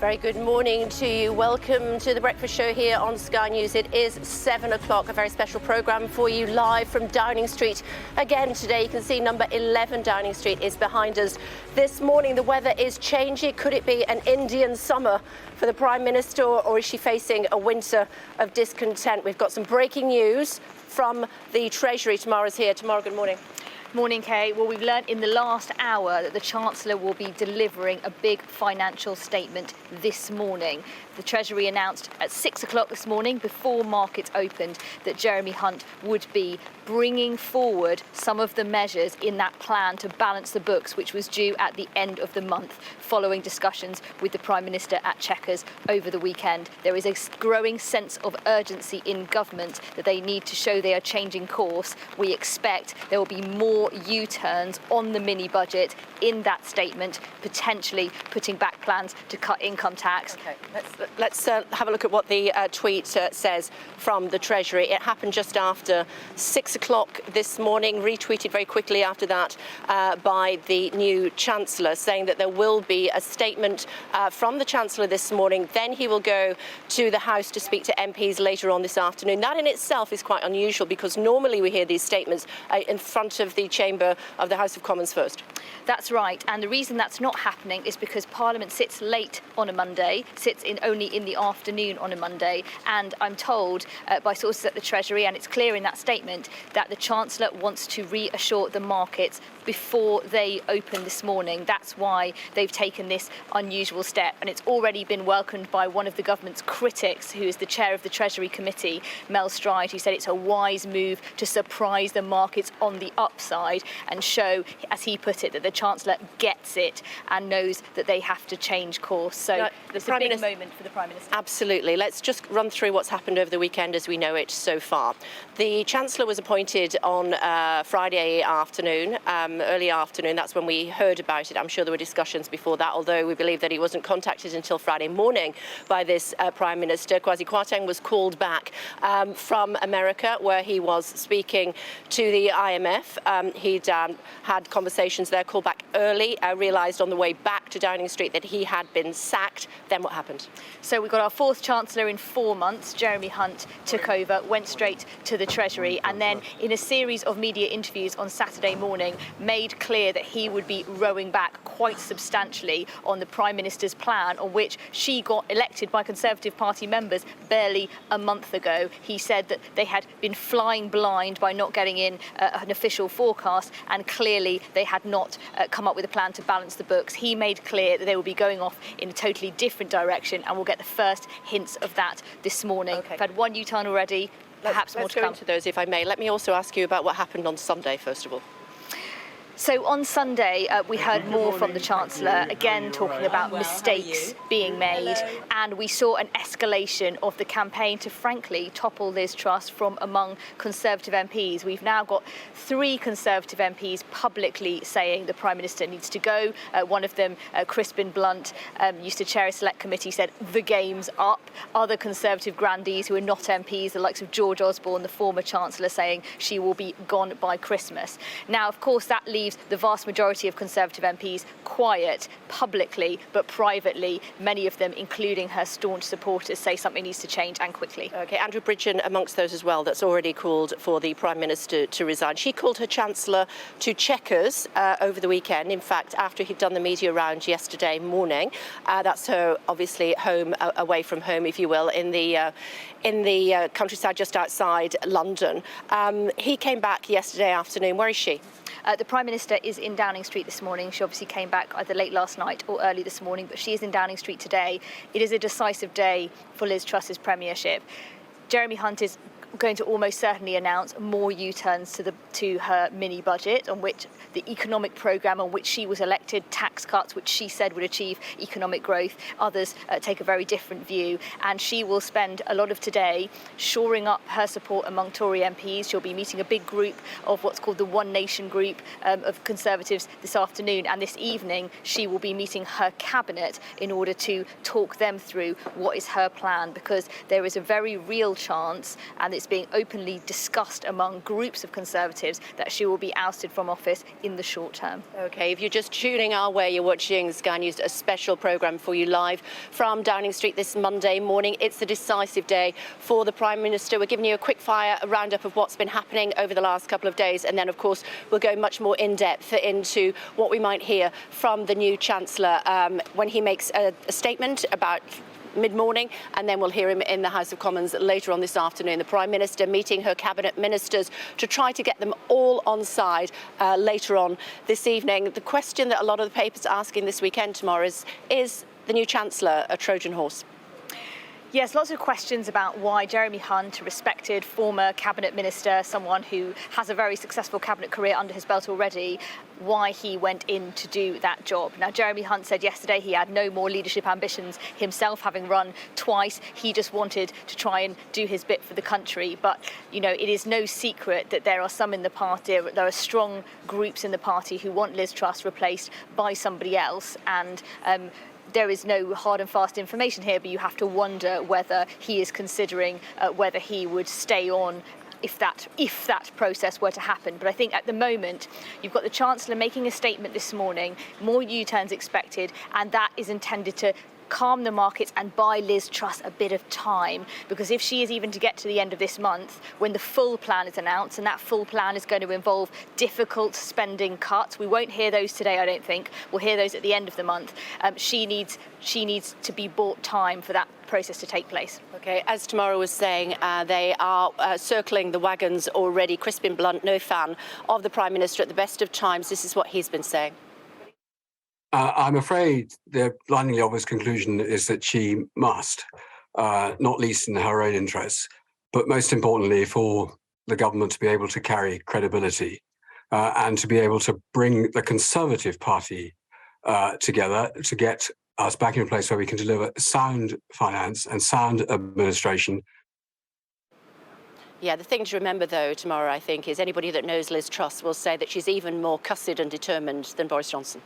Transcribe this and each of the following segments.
Very good morning to you. Welcome to the Breakfast Show here on Sky News. It is 7 o'clock, a very special programme for you live from Downing Street. Again today, you can see number 11 Downing Street is behind us. This morning, the weather is changing. Could it be an Indian summer for the Prime Minister, or is she facing a winter of discontent? We've got some breaking news from the Treasury. Tamara's here. Tamara, good morning. Morning, Kay. Well, we've learned in the last hour that the Chancellor will be delivering a big financial statement this morning. The Treasury announced at 6 o'clock this morning, before markets opened, that Jeremy Hunt would be bringing forward some of the measures in that plan to balance the books, which was due at the end of the month, following discussions with the Prime Minister at Chequers over the weekend. There is a growing sense of urgency in government that they need to show they are changing course. We expect there will be more U-turns on the mini-budget in that statement, potentially putting back plans to cut income tax. Okay, let's have a look at what the tweet says from the Treasury. It happened just after 6 o'clock this morning, retweeted very quickly after that by the new Chancellor, saying that there will be a statement from the Chancellor this morning. Then he will go to the House to speak to MPs later on this afternoon. That in itself is quite unusual, because normally we hear these statements in front of the chamber of the House of Commons first. That's right, and the reason that's not happening is because Parliament sits late on a Monday, sits only in the afternoon on a Monday, and I'm told by sources at the Treasury, and it's clear in that statement, that the Chancellor wants to reassure the markets before they open this morning. That's why they've taken this unusual step, and it's already been welcomed by one of the government's critics, who is the chair of the Treasury Committee, Mel Stride, who said it's a wise move to surprise the markets on the upside and show, as he put it, that the Chancellor gets it and knows that they have to change course. So it's a big moment for the Prime Minister. Absolutely. Let's just run through what's happened over the weekend as we know it so far. The Chancellor was appointed on Friday afternoon, early afternoon. That's when we heard about it. I'm sure there were discussions before that, although we believe that he wasn't contacted until Friday morning by this Prime Minister. Kwasi Kwarteng was called back from America, where he was speaking to the IMF. He'd had conversations there, called back early, realised on the way back to Downing Street that he had been sacked. Then what happened? So we got our fourth Chancellor in 4 months. Jeremy Hunt took over, went straight to the Treasury, and then in a series of media interviews on Saturday morning made clear that he would be rowing back quite substantially on the Prime Minister's plan, on which she got elected by Conservative Party members barely a month ago. He said that they had been flying blind by not getting in an official forecast, and clearly they had not come up with a plan to balance the books. He made clear that they will be going off in a totally different direction, and we'll get the first hints of that this morning. Okay. We've had one U-turn already, perhaps more to come. Let's go into those, if I may. Let me also ask you about what happened on Sunday, first of all. So on Sunday, we heard more from the Chancellor, again talking about mistakes being made, and we saw an escalation of the campaign to, frankly, topple Liz Truss from among Conservative MPs. We've now got 3 Conservative MPs publicly saying the Prime Minister needs to go. One of them, Crispin Blunt, used to chair a select committee, said the game's up. Other Conservative grandees who are not MPs, the likes of George Osborne, the former Chancellor, saying she will be gone by Christmas. Now, of course, that leaves the vast majority of Conservative MPs quiet publicly, but privately, many of them, including her staunch supporters, say something needs to change, and quickly. OK, Andrew Bridgen amongst those as well, that's already called for the Prime Minister to resign. She called her Chancellor to Chequers over the weekend. In fact, after he'd done the media round yesterday morning, that's her, obviously, home, away from home, if you will, in the countryside just outside London. He came back yesterday afternoon. Where is she? The Prime Minister is in Downing Street this morning. She obviously came back either late last night or early this morning, but she is in Downing Street today. It is a decisive day for Liz Truss's premiership. Jeremy Hunt is going to almost certainly announce more U-turns to her mini-budget, on which the economic programme on which she was elected, tax cuts which she said would achieve economic growth. Others take a very different view, and she will spend a lot of today shoring up her support among Tory MPs. She'll be meeting a big group of what's called the One Nation group of Conservatives this afternoon, and this evening she will be meeting her cabinet in order to talk them through what is her plan, because there is a very real chance, and it's it's being openly discussed among groups of Conservatives that she will be ousted from office in the short term. OK, if you're just tuning our way, you're watching Sky News, a special programme for you live from Downing Street this Monday morning. It's the decisive day for the Prime Minister. We're giving you a quick fire roundup of what's been happening over the last couple of days. And then, of course, we'll go much more in depth into what we might hear from the new Chancellor when he makes a statement about mid-morning, and then we'll hear him in the House of Commons later on this afternoon. The Prime Minister meeting her cabinet ministers to try to get them all on side later on this evening. The question that a lot of the papers are asking this weekend tomorrow is the new Chancellor a Trojan horse? Yes, lots of questions about why Jeremy Hunt, a respected former cabinet minister, someone who has a very successful cabinet career under his belt already, why he went in to do that job. Now, Jeremy Hunt said yesterday he had no more leadership ambitions himself, having run twice. He just wanted to try and do his bit for the country. But, you know, it is no secret that there are some in the party, there are strong groups in the party who want Liz Truss replaced by somebody else. And there is no hard and fast information here, but you have to wonder whether he is considering whether he would stay on if that process were to happen. But I think at the moment, you've got the Chancellor making a statement this morning, more U-turns expected, and that is intended to calm the markets and buy Liz Truss a bit of time, because if she is even to get to the end of this month when the full plan is announced, and that full plan is going to involve difficult spending cuts, we won't hear those today, I don't think, we'll hear those at the end of the month, she needs to be bought time for that process to take place. OK, as Tamara was saying, they are circling the wagons already. Crispin Blunt, no fan of the Prime Minister at the best of times. This is what he's been saying. I'm afraid the blindingly obvious conclusion is that she must, not least in her own interests, but most importantly for the government to be able to carry credibility and to be able to bring the Conservative Party together to get us back in a place where we can deliver sound finance and sound administration. Yeah, the thing to remember, though, Tamara, I think, is anybody that knows Liz Truss will say that she's even more cussed and determined than Boris Johnson.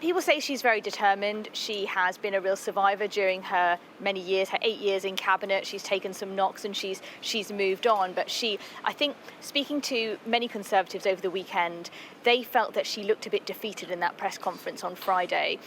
People say she's very determined. She has been a real survivor during her many years, her 8 years in cabinet. She's taken some knocks and she's moved on. But I think, speaking to many Conservatives over the weekend, they felt that she looked a bit defeated in that press conference on Friday.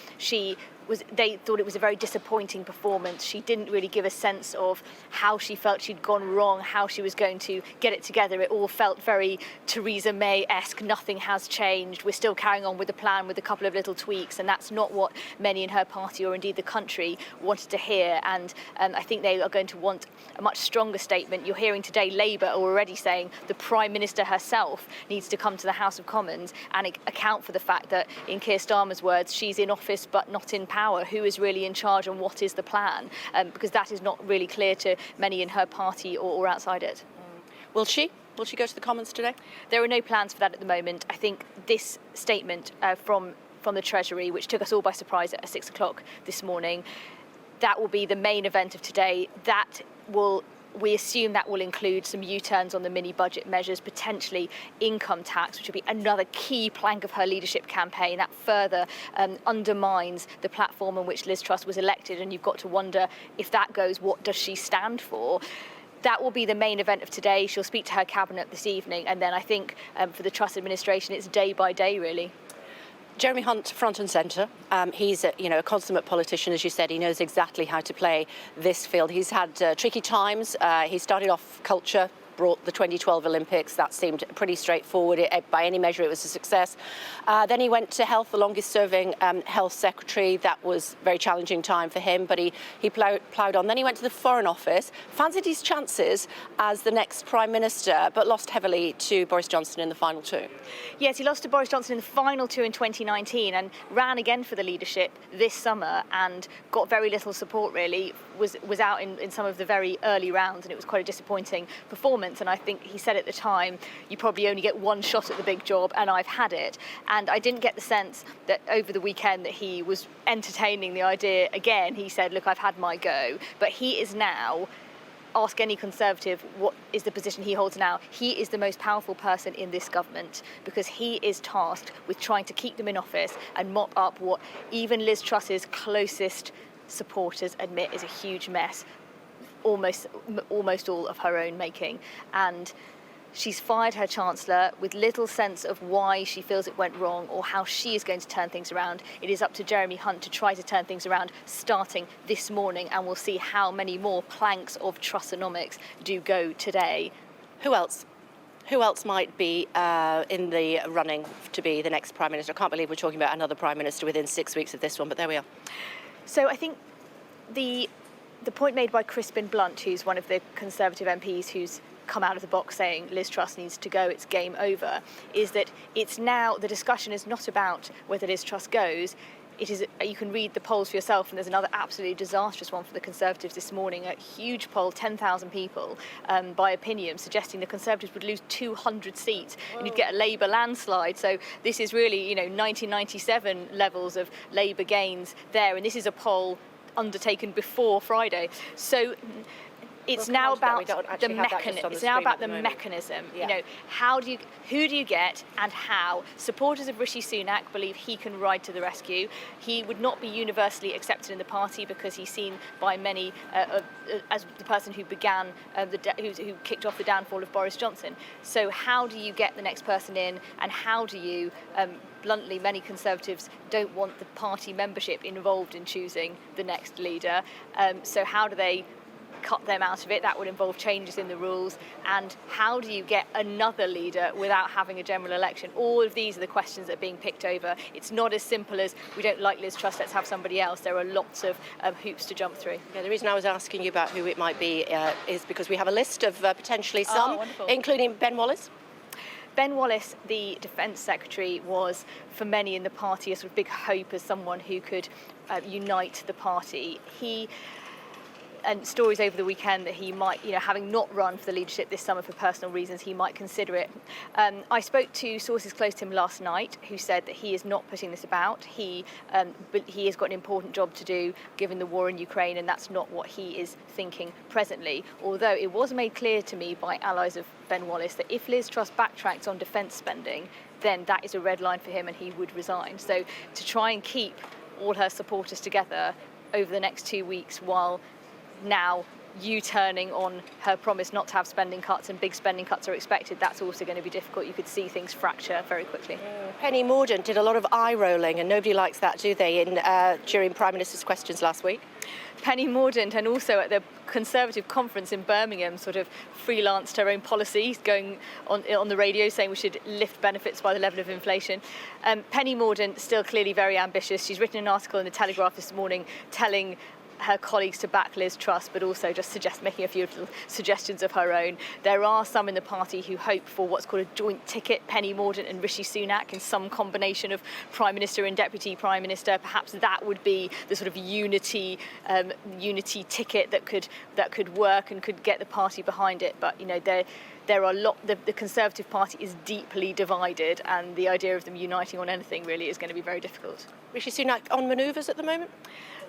They thought it was a very disappointing performance. She didn't really give a sense of how she felt she'd gone wrong, how she was going to get it together. It all felt very Theresa May-esque. Nothing has changed. We're still carrying on with the plan with a couple of little tweaks, and that's not what many in her party or indeed the country wanted to hear. And I think they are going to want a much stronger statement. You're hearing today Labour are already saying the Prime Minister herself needs to come to the House of Commons and account for the fact that, in Keir Starmer's words, she's in office but not in power. Who is really in charge and what is the plan? Because that is not really clear to many in her party or outside it. Will she? Will she go to the Commons today? There are no plans for that at the moment. I think this statement from the Treasury, which took us all by surprise at 6 o'clock this morning, that will be the main event of today. We assume that will include some U-turns on the mini-budget measures, potentially income tax, which will be another key plank of her leadership campaign. That further undermines the platform on which Liz Truss was elected, and you've got to wonder, if that goes, what does she stand for? That will be the main event of today. She'll speak to her cabinet this evening, and then I think for the Truss administration, it's day by day, really. Jeremy Hunt, front and centre. He's a consummate politician, as you said. He knows exactly how to play this field. He's had tricky times. He started off culture, brought the 2012 Olympics. That seemed pretty straightforward. By any measure, it was a success. Then he went to health, the longest-serving health secretary. That was a very challenging time for him, but he ploughed on. Then he went to the Foreign Office, fancied his chances as the next Prime Minister, but lost heavily to Boris Johnson in the final two. Yes, he lost to Boris Johnson in the final two in 2019 and ran again for the leadership this summer and got very little support, really. Was out in some of the very early rounds, and it was quite a disappointing performance. And I think he said at the time, you probably only get one shot at the big job, and I've had it. And I didn't get the sense that over the weekend that he was entertaining the idea again. He said, look, I've had my go. But he is now, ask any Conservative what is the position he holds now, he is the most powerful person in this government, because he is tasked with trying to keep them in office and mop up what even Liz Truss's closest supporters admit is a huge mess. almost all of her own making. And she's fired her Chancellor with little sense of why she feels it went wrong or how she is going to turn things around. It is up to Jeremy Hunt to try to turn things around starting this morning, and we'll see how many more planks of Trussonomics do go today. Who else? Who else might be in the running to be the next Prime Minister? I can't believe we're talking about another Prime Minister within 6 weeks of this one, but there we are. So I think the point made by Crispin Blunt, who's one of the Conservative MPs who's come out of the box saying Liz Truss needs to go, it's game over, is that it's now, the discussion is not about whether Liz Truss goes. It is, you can read the polls for yourself, and there's another absolutely disastrous one for the Conservatives this morning, a huge poll, 10,000 people, by opinion, suggesting the Conservatives would lose 200 seats. Whoa. And you'd get a Labour landslide. So this is really, 1997 levels of Labour gains there, and this is a poll undertaken before Friday. So it's now about the mechanism. It's now about the mechanism. Yeah. Who do you get and how? Supporters of Rishi Sunak believe he can ride to the rescue. He would not be universally accepted in the party because he's seen by many as the person who began who kicked off the downfall of Boris Johnson. So how do you get the next person in, and how do you? Bluntly, many Conservatives don't want the party membership involved in choosing the next leader. So how do they cut them out of it? That would involve changes in the rules. And how do you get another leader without having a general election? All of these are the questions that are being picked over. It's not as simple as we don't like Liz Truss, let's have somebody else. There are lots of hoops to jump through. Yeah, the reason I was asking you about who it might be is because we have a list of potentially some, including Ben Wallace. Ben Wallace, the Defence Secretary, was for many in the party a sort of big hope as someone who could unite the party. And stories over the weekend that he might, having not run for the leadership this summer for personal reasons, he might consider it. I spoke to sources close to him last night who said that he is not putting this about. But he has got an important job to do given the war in Ukraine, and that's not what he is thinking presently. Although it was made clear to me by allies of Ben Wallace that if Liz Truss backtracks on defence spending, then that is a red line for him and he would resign. So to try and keep all her supporters together over the next 2 weeks while now U-turning on her promise not to have spending cuts, and big spending cuts are expected, that's also going to be difficult. You could see things fracture very quickly. Penny Mordaunt did a lot of eye rolling, and nobody likes that, do they, during Prime Minister's questions last week? Penny Mordaunt, and also at the Conservative conference in Birmingham, sort of freelanced her own policies, going on the radio saying we should lift benefits by the level of inflation. Penny Mordaunt, still clearly very ambitious. She's written an article in the Telegraph this morning telling her colleagues to back Liz Truss, but also just making a few little suggestions of her own. There are some in the party who hope for what's called a joint ticket, Penny Mordaunt and Rishi Sunak, in some combination of Prime Minister and Deputy Prime Minister. Perhaps that would be the sort of unity ticket that could work and could get the party behind it. But there are the Conservative Party is deeply divided, and the idea of them uniting on anything really is going to be very difficult. Rishi Sunak on manoeuvres at the moment?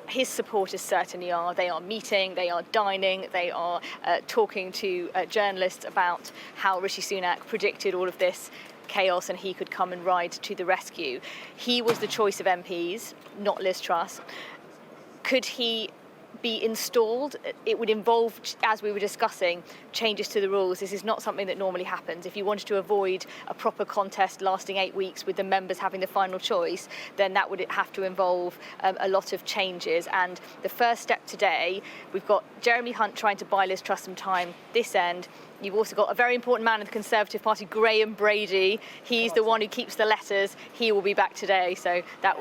His supporters certainly are. They are meeting, they are dining, they are talking to journalists about how Rishi Sunak predicted all of this chaos and he could come and ride to the rescue. He was the choice of MPs, not Liz Truss. Could he be installed? It would involve, as we were discussing, changes to the rules. This is not something that normally happens. If you wanted to avoid a proper contest lasting 8 weeks with the members having the final choice, then that would have to involve a lot of changes. And the first step today, we've got Jeremy Hunt trying to buy Liz Truss some time this end. You've also got a very important man in the Conservative Party, Graham Brady. He's the one who keeps the letters. He will be back today, so that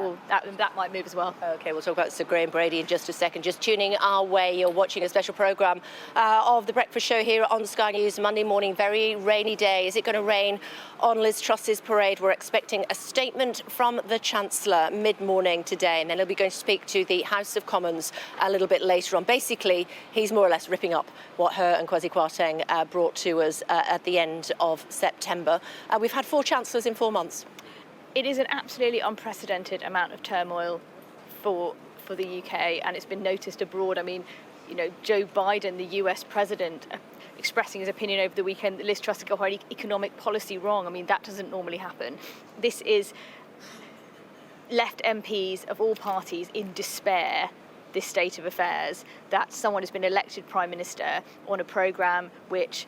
might move as well. OK, we'll talk about Sir Graham Brady in just a second. Just tuning our way, you're watching a special programme of The Breakfast Show here on Sky News Monday morning. Very rainy day. Is it going to rain on Liz Truss's parade? We're expecting a statement from the Chancellor mid-morning today, and then he'll be going to speak to the House of Commons a little bit later on. Basically, he's more or less ripping up what her and Kwasi Kwarteng brought to us at the end of September. We've had 4 chancellors in 4 months. It is an absolutely unprecedented amount of turmoil for the UK, and it's been noticed abroad. I mean, Joe Biden, the US president, expressing his opinion over the weekend that Liz Truss got her economic policy wrong. I mean, that doesn't normally happen. This is left MPs of all parties in despair this state of affairs, that someone has been elected Prime Minister on a programme which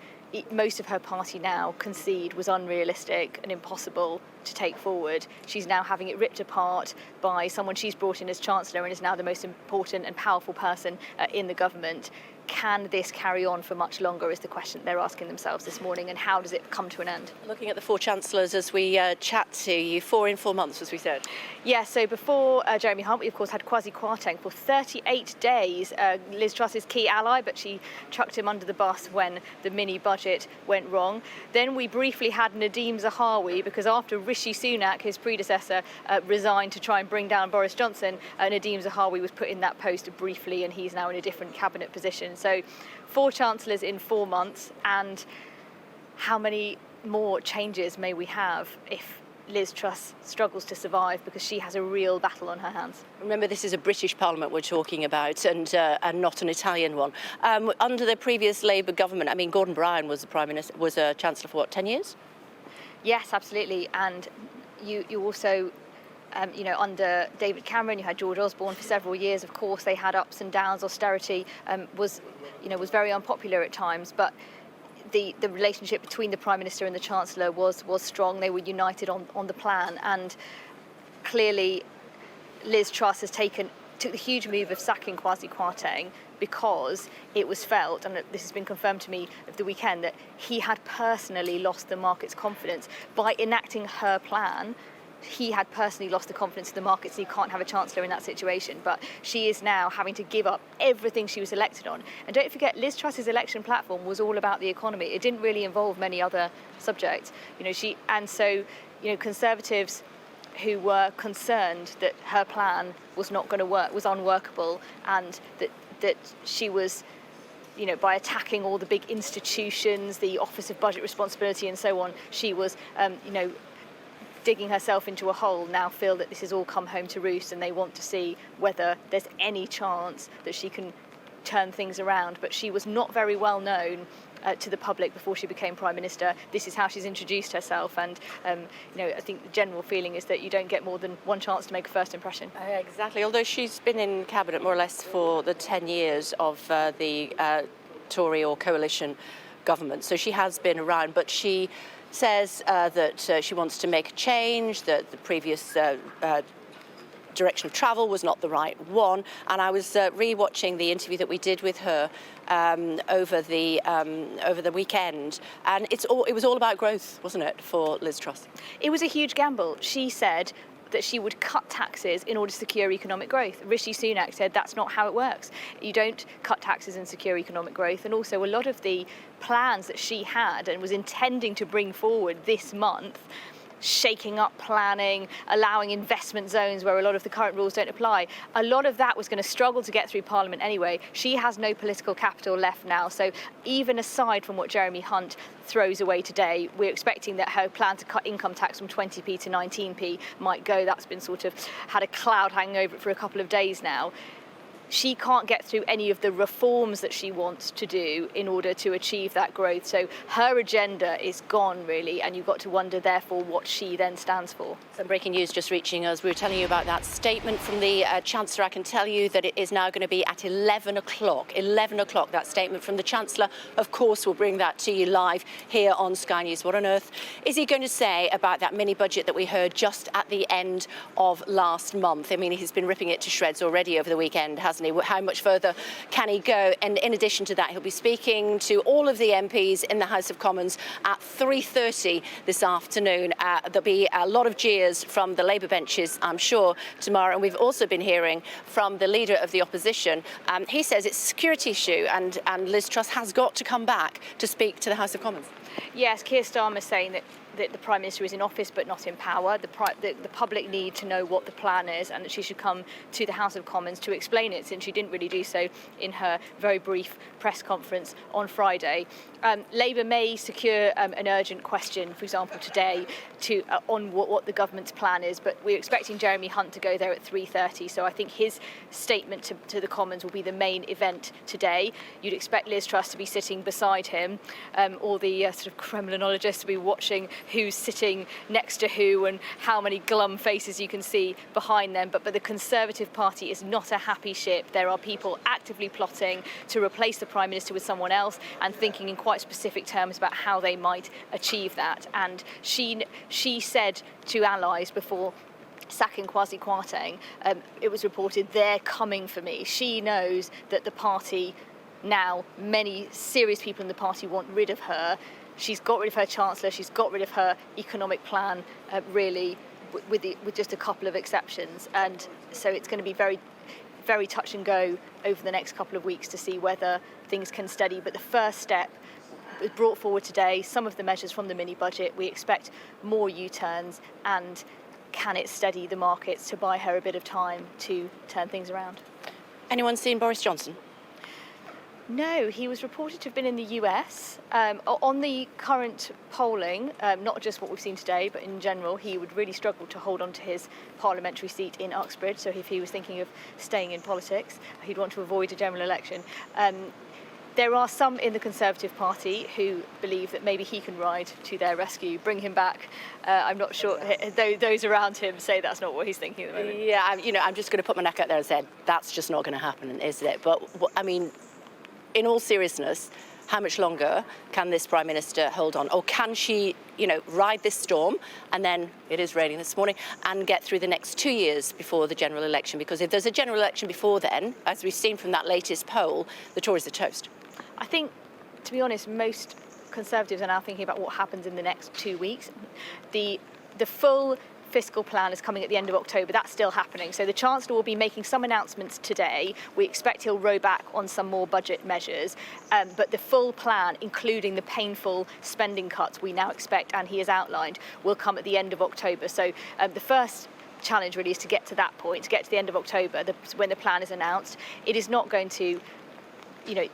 most of her party now concede was unrealistic and impossible to take forward. She's now having it ripped apart by someone she's brought in as Chancellor and is now the most important and powerful person in the government. Can this carry on for much longer is the question they're asking themselves this morning, and how does it come to an end? Looking at the four chancellors as we chat to you, 4 in 4 months, as we said. Yeah, so before Jeremy Hunt, we of course had Kwasi Kwarteng for 38 days, Liz Truss's key ally, but she chucked him under the bus when the mini budget went wrong. Then we briefly had Nadhim Zahawi, because after Rishi Sunak, his predecessor, resigned to try and bring down Boris Johnson, Nadhim Zahawi was put in that post briefly, and he's now in a different cabinet position. So 4 chancellors in 4 months, and how many more changes may we have if Liz Truss struggles to survive, because she has a real battle on her hands? Remember, this is a British Parliament we're talking about, and not an Italian one. Under the previous Labour government, I mean, Gordon Brown was the Prime Minister, was a Chancellor for what, 10 years? Yes, absolutely. And you also, under David Cameron, you had George Osborne for several years. Of course, they had ups and downs. Austerity was very unpopular at times, but the relationship between the Prime Minister and the Chancellor was strong. They were united on the plan, and clearly Liz Truss took the huge move of sacking Kwasi Kwarteng because it was felt, and this has been confirmed to me over the weekend, that he had personally lost the market's confidence. By enacting her plan, he had personally lost the confidence of the markets, and he can't have a Chancellor in that situation. But she is now having to give up everything she was elected on. And don't forget, Liz Truss's election platform was all about the economy. It didn't really involve many other subjects. Conservatives who were concerned that her plan was not going to work, was unworkable, and that she was, by attacking all the big institutions, the Office of Budget Responsibility and so on, she was, digging herself into a hole, now feel that this has all come home to roost, and they want to see whether there's any chance that she can turn things around. But she was not very well known to the public before she became Prime Minister. This is how she's introduced herself, and I think the general feeling is that you don't get more than one chance to make a first impression. Exactly, although she's been in Cabinet more or less for the 10 years of the Tory or coalition government, so she has been around, but she says that she wants to make a change, that the previous direction of travel was not the right one. And I was re-watching the interview that we did with her over the weekend, and it was all about growth, wasn't it, for Liz Truss? It was a huge gamble. She said that she would cut taxes in order to secure economic growth. Rishi Sunak said that's not how it works. You don't cut taxes and secure economic growth. And also a lot of the plans that she had and was intending to bring forward this month, shaking up planning, allowing investment zones where a lot of the current rules don't apply, a lot of that was going to struggle to get through Parliament anyway. She has no political capital left now, so even aside from what Jeremy Hunt throws away today, we're expecting that her plan to cut income tax from 20p to 19p might go. That's been sort of had a cloud hanging over it for a couple of days now. She can't get through any of the reforms that she wants to do in order to achieve that growth. So her agenda is gone, really, and you've got to wonder, therefore, what she then stands for. Some breaking news just reaching us. We were telling you about that statement from the Chancellor. I can tell you that it is now going to be at 11 o'clock. 11 o'clock, that statement from the Chancellor. Of course, we'll bring that to you live here on Sky News. What on earth is he going to say about that mini-budget that we heard just at the end of last month? I mean, he's been ripping it to shreds already over the weekend, hasn't he? How much further can he go? And in addition to that, he'll be speaking to all of the MPs in the House of Commons at 3:30 this afternoon. There'll be a lot of jeers from the Labour benches, I'm sure, tomorrow. And we've also been hearing from the Leader of the Opposition. He says it's a security issue, and Liz Truss has got to come back to speak to the House of Commons. Yes, Keir Starmer saying that the Prime Minister is in office but not in power. The public need to know what the plan is, and that she should come to the House of Commons to explain it, since she didn't really do so in her very brief press conference on Friday. Labour may secure an urgent question, for example, today on what the government's plan is, but we're expecting Jeremy Hunt to go there at 3:30, so I think his statement to the Commons will be the main event today. You'd expect Liz Truss to be sitting beside him, or the sort of Kremlinologists to be watching who's sitting next to who and how many glum faces you can see behind them. But the Conservative Party is not a happy ship. There are people actively plotting to replace the Prime Minister with someone else and thinking in quite specific terms about how they might achieve that. And she said to allies before sacking Kwasi Kwarteng, it was reported, they're coming for me. She knows that the party now, many serious people in the party want rid of her. She's got rid of her Chancellor, she's got rid of her economic plan, really, with just a couple of exceptions. And so it's going to be very, very touch and go over the next couple of weeks to see whether things can steady. But the first step was brought forward today, some of the measures from the mini budget. We expect more U-turns, and can it steady the markets to buy her a bit of time to turn things around? Anyone seen Boris Johnson? No, he was reported to have been in the US. On the current polling, not just what we've seen today, but in general, he would really struggle to hold on to his parliamentary seat in Uxbridge. So if he was thinking of staying in politics, he'd want to avoid a general election. There are some in the Conservative Party who believe that maybe he can ride to their rescue, bring him back. I'm not sure. Those around him say that's not what he's thinking at the moment. Yeah, I'm just going to put my neck out there and say that's just not going to happen, is it? But I mean, in all seriousness, how much longer can this Prime Minister hold on? Or can she, ride this storm, and then, it is raining this morning, and get through the next 2 years before the general election? Because if there's a general election before then, as we've seen from that latest poll, the Tories are toast. I think, to be honest, most Conservatives are now thinking about what happens in the next 2 weeks. The full fiscal plan is coming at the end of October. That's still happening. So the Chancellor will be making some announcements today. We expect he'll row back on some more budget measures. But the full plan, including the painful spending cuts we now expect, and he has outlined, will come at the end of October. So the first challenge really is to get to that point, to get to the end of October, when the plan is announced. It is not going to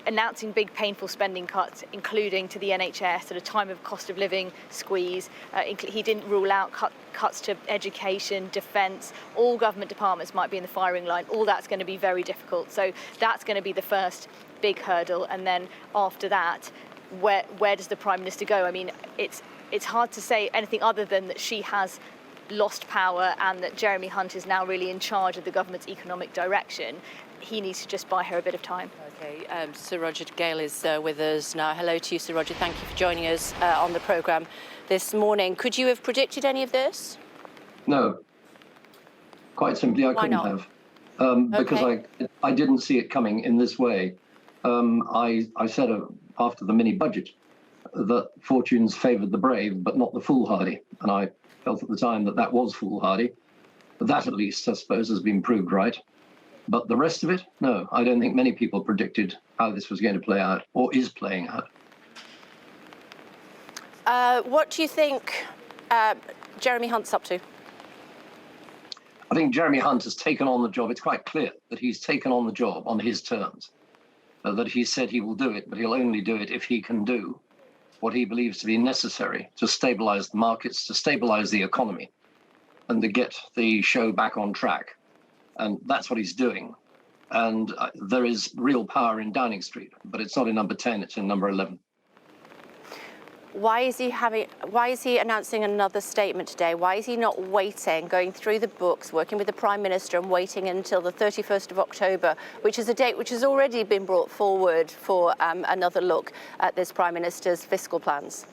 announcing big, painful spending cuts, including to the NHS at a time of cost of living squeeze. He didn't rule out cuts to education, defence. All government departments might be in the firing line. All that's going to be very difficult. So that's going to be the first big hurdle. And then after that, where does the Prime Minister go? I mean, it's hard to say anything other than that she has lost power and that Jeremy Hunt is now really in charge of the government's economic direction. He needs to just buy her a bit of time. Okay, Sir Roger Gale is with us now. Hello to you, Sir Roger. Thank you for joining us on the programme this morning. Could you have predicted any of this? No. Quite simply, I couldn't have. Because I didn't see it coming in this way. I said after the mini-budget that fortunes favoured the brave, but not the foolhardy. And I felt at the time that was foolhardy. That, at least, I suppose, has been proved right. But the rest of it, no, I don't think many people predicted how this was going to play out, or is playing out. What do you think Jeremy Hunt's up to? I think Jeremy Hunt has taken on the job. It's quite clear that he's taken on the job on his terms, that he said he will do it, but he'll only do it if he can do what he believes to be necessary to stabilise the markets, to stabilise the economy, and to get the show back on track. And that's what he's doing. And there is real power in Downing Street, but it's not in number 10, it's in number 11. Why is he announcing another statement today? Why is he not waiting, going through the books, working with the Prime Minister and waiting until the 31st of October, which is a date which has already been brought forward for another look at this Prime Minister's fiscal plans?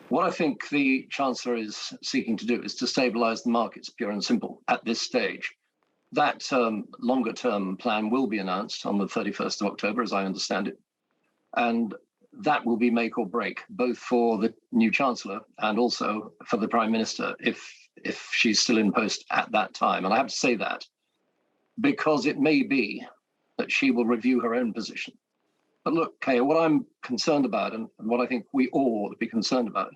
What I think the Chancellor is seeking to do is to stabilise the markets, pure and simple, at this stage. That longer-term plan will be announced on the 31st of October, as I understand it. And that will be make or break, both for the new Chancellor and also for the Prime Minister, if she's still in post at that time. And I have to say that because it may be that she will review her own position. But look, Kay, what I'm concerned about, and what I think we all ought to be concerned about,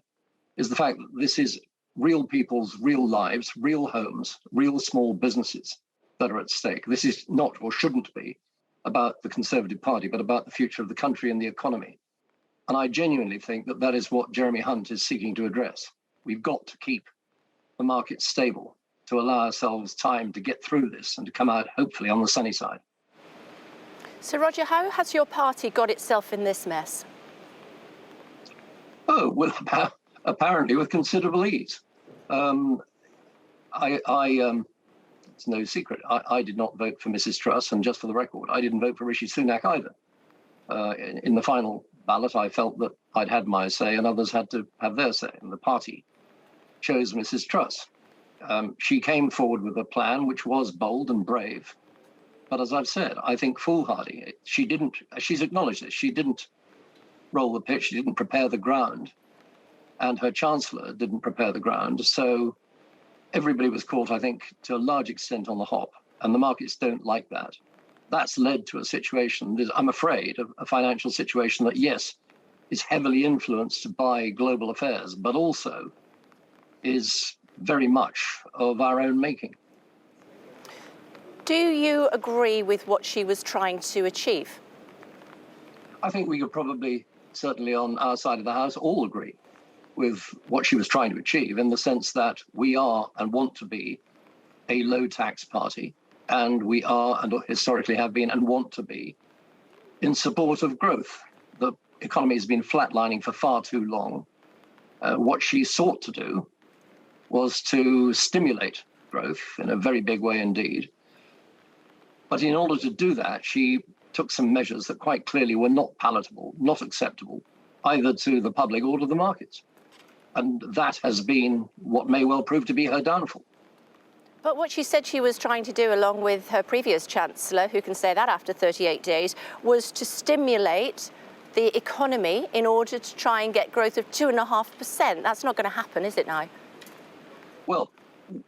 is the fact that this is real people's real lives, real homes, real small businesses that are at stake. This is not, or shouldn't be, about the Conservative Party, but about the future of the country and the economy. And I genuinely think that is what Jeremy Hunt is seeking to address. We've got to keep the market stable to allow ourselves time to get through this and to come out, hopefully, on the sunny side. So, Roger, how has your party got itself in this mess? Oh, well, apparently with considerable ease. It's no secret. I did not vote for Mrs. Truss, and just for the record, I didn't vote for Rishi Sunak either. In the final ballot, I felt that I'd had my say and others had to have their say, and the party chose Mrs. Truss. She came forward with a plan which was bold and brave, but as I've said, I think foolhardy. She's acknowledged this, she didn't roll the pitch, she didn't prepare the ground, and her Chancellor didn't prepare the ground, so everybody was caught, I think, to a large extent on the hop, and the markets don't like that. That's led to a situation, I'm afraid, a financial situation that, yes, is heavily influenced by global affairs, but also is very much of our own making. Do you agree with what she was trying to achieve? I think we could probably, certainly on our side of the House, all agree with what she was trying to achieve, in the sense that we are and want to be a low-tax party, and we are and historically have been and want to be in support of growth. The economy has been flatlining for far too long. What she sought to do was to stimulate growth in a very big way indeed. But in order to do that, she took some measures that quite clearly were not palatable, not acceptable, either to the public or to the markets. And that has been what may well prove to be her downfall. But what she said she was trying to do, along with her previous Chancellor, who can say that after 38 days, was to stimulate the economy in order to try and get growth of 2.5%. That's not going to happen, is it now? Well,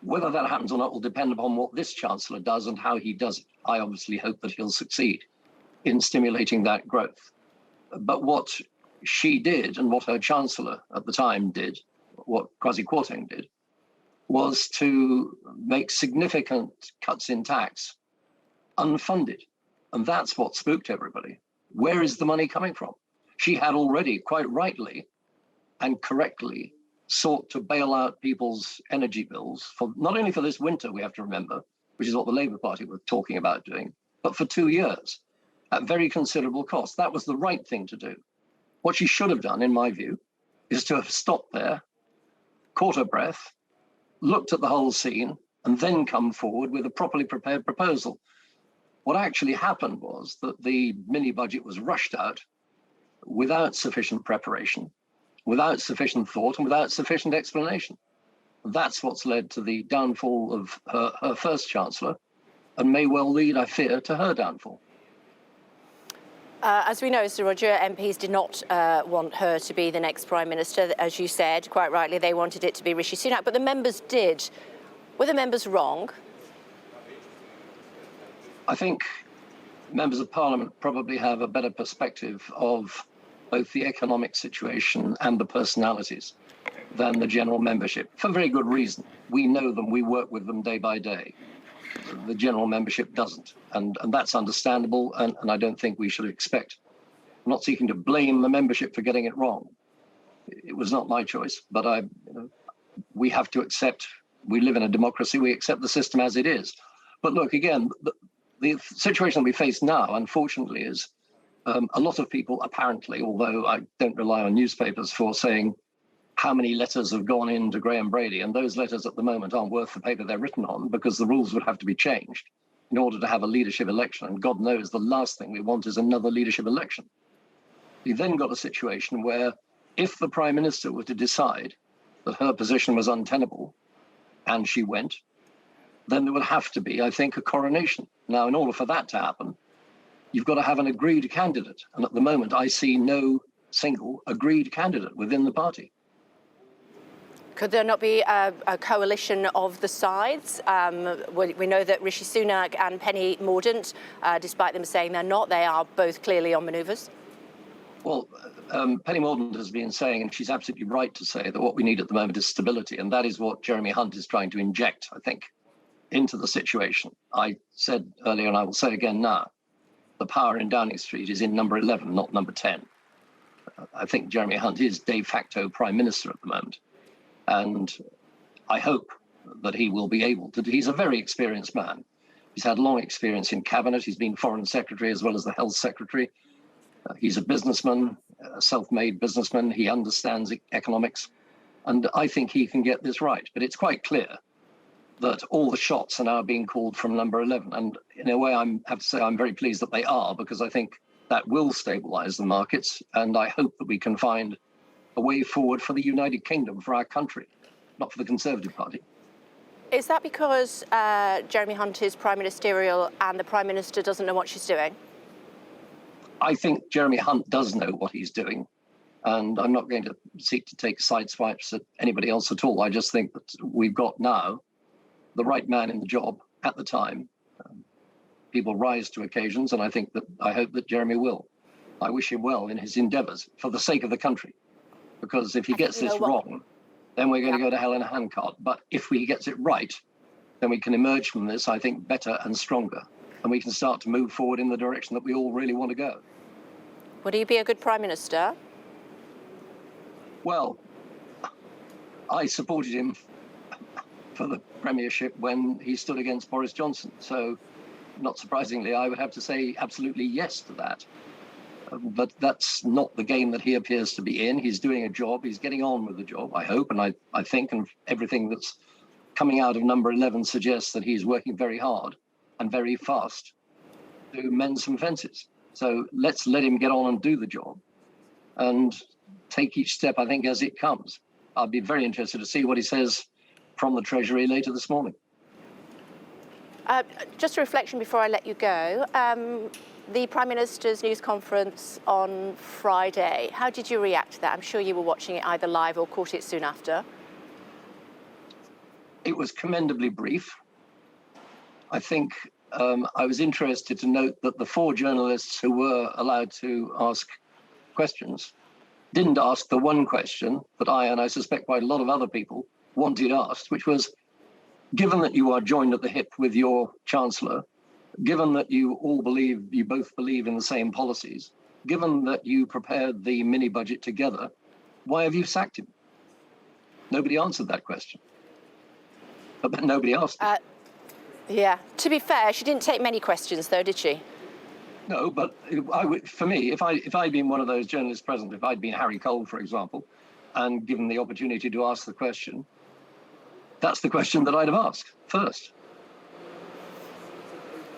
whether that happens or not will depend upon what this Chancellor does and how he does it. I obviously hope that he'll succeed in stimulating that growth. But what she did, and what her Chancellor at the time did, what Kwasi Kwarteng did, was to make significant cuts in tax unfunded. And that's what spooked everybody. Where is the money coming from? She had already, quite rightly and correctly, sought to bail out people's energy bills, for not only for this winter, we have to remember, which is what the Labour Party were talking about doing, but for 2 years at very considerable cost. That was the right thing to do. What she should have done, in my view, is to have stopped there, caught her breath, looked at the whole scene, and then come forward with a properly prepared proposal. What actually happened was that the mini budget was rushed out without sufficient preparation, without sufficient thought, and without sufficient explanation. That's what's led to the downfall of her first Chancellor, and may well lead, I fear, to her downfall. As we know, Sir Roger, MPs did not want her to be the next Prime Minister. As you said, quite rightly, they wanted it to be Rishi Sunak, but the members did. Were the members wrong? I think members of Parliament probably have a better perspective of both the economic situation and the personalities than the general membership, for very good reason. We know them, we work with them day by day. The general membership doesn't, and that's understandable, and I don't think we should expect. I'm not seeking to blame the membership for getting it wrong. It was not my choice, but we have to accept, we live in a democracy, we accept the system as it is. But look, again, the situation that we face now, unfortunately, is a lot of people apparently, although I don't rely on newspapers for saying how many letters have gone into Graham Brady, and those letters at the moment aren't worth the paper they're written on, because the rules would have to be changed in order to have a leadership election. And God knows the last thing we want is another leadership election. You've then got a situation where if the Prime Minister were to decide that her position was untenable, and she went, then there would have to be, I think, a coronation. Now, in order for that to happen, you've got to have an agreed candidate. And at the moment, I see no single agreed candidate within the party. Could there not be a coalition of the sides? We know that Rishi Sunak and Penny Mordaunt, despite them saying they're not, they are both clearly on manoeuvres. Well, Penny Mordaunt has been saying, and she's absolutely right to say, that what we need at the moment is stability. And that is what Jeremy Hunt is trying to inject, I think, into the situation. I said earlier, and I will say again now, the power in Downing Street is in number 11, not number 10. I think Jeremy Hunt is de facto Prime Minister at the moment. And I hope that he will be able to. He's a very experienced man. He's had long experience in cabinet. He's been Foreign Secretary as well as the Health Secretary. He's a businessman, a self-made businessman. He understands economics. And I think he can get this right. But it's quite clear that all the shots are now being called from number 11. And in a way, I have to say I'm very pleased that they are, because I think that will stabilize the markets. And I hope that we can find a way forward for the United Kingdom, for our country, not for the Conservative Party. Is that because Jeremy Hunt is prime ministerial and the Prime Minister doesn't know what she's doing? I think Jeremy Hunt does know what he's doing. And I'm not going to seek to take side swipes at anybody else at all. I just think that we've got now the right man in the job at the time. People rise to occasions, and I hope that Jeremy will. I wish him well in his endeavours for the sake of the country. Because if he gets this wrong, then we're going to go to hell in a handcart. But if he gets it right, then we can emerge from this, I think, better and stronger. And we can start to move forward in the direction that we all really want to go. Would he be a good Prime Minister? Well, I supported him for the premiership when he stood against Boris Johnson. So, not surprisingly, I would have to say absolutely yes to that. But that's not the game that he appears to be in. He's doing a job. He's getting on with the job, I hope. And I think, and everything that's coming out of number 11 suggests that he's working very hard and very fast to mend some fences. So let's let him get on and do the job and take each step, I think, as it comes. I'd be very interested to see what he says from the Treasury later this morning. Just a reflection before I let you go. The Prime Minister's news conference on Friday, how did you react to that? I'm sure you were watching it either live or caught it soon after. It was commendably brief. I think I was interested to note that the 4 journalists who were allowed to ask questions didn't ask the one question that I suspect quite a lot of other people wanted asked, which was, given that you are joined at the hip with your Chancellor, given that you both believe in the same policies, given that you prepared the mini budget together, why have you sacked him? Nobody answered that question. But then nobody asked it. Yeah. To be fair, she didn't take many questions, though, did she? No, but for me, if I'd been one of those journalists present, if I'd been Harry Cole, for example, and given the opportunity to ask the question, that's the question that I'd have asked first.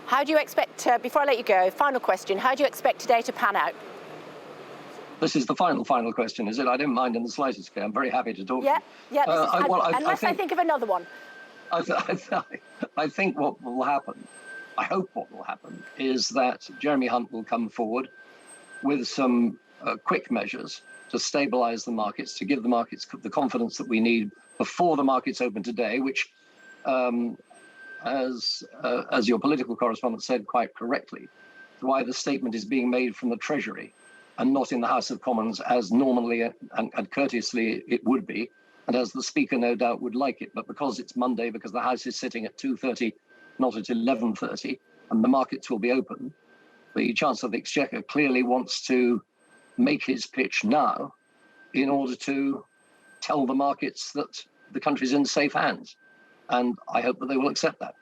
How do you expect, before I let you go, final question, how do you expect today to pan out? This is the final question, is it? I don't mind in the slightest, Kay. I'm very happy to talk to you. Yeah, unless I think of another one. I think what will happen, I hope what will happen, is that Jeremy Hunt will come forward with some quick measures to stabilise the markets, to give the markets the confidence that we need before the markets open today, which, as your political correspondent said quite correctly, why the statement is being made from the Treasury and not in the House of Commons as normally and courteously it would be, and as the Speaker no doubt would like it. But because it's Monday, because the House is sitting at 2:30, not at 11:30, and the markets will be open, the Chancellor of the Exchequer clearly wants to make his pitch now in order to tell the markets that the country's in safe hands. And I hope that they will accept that.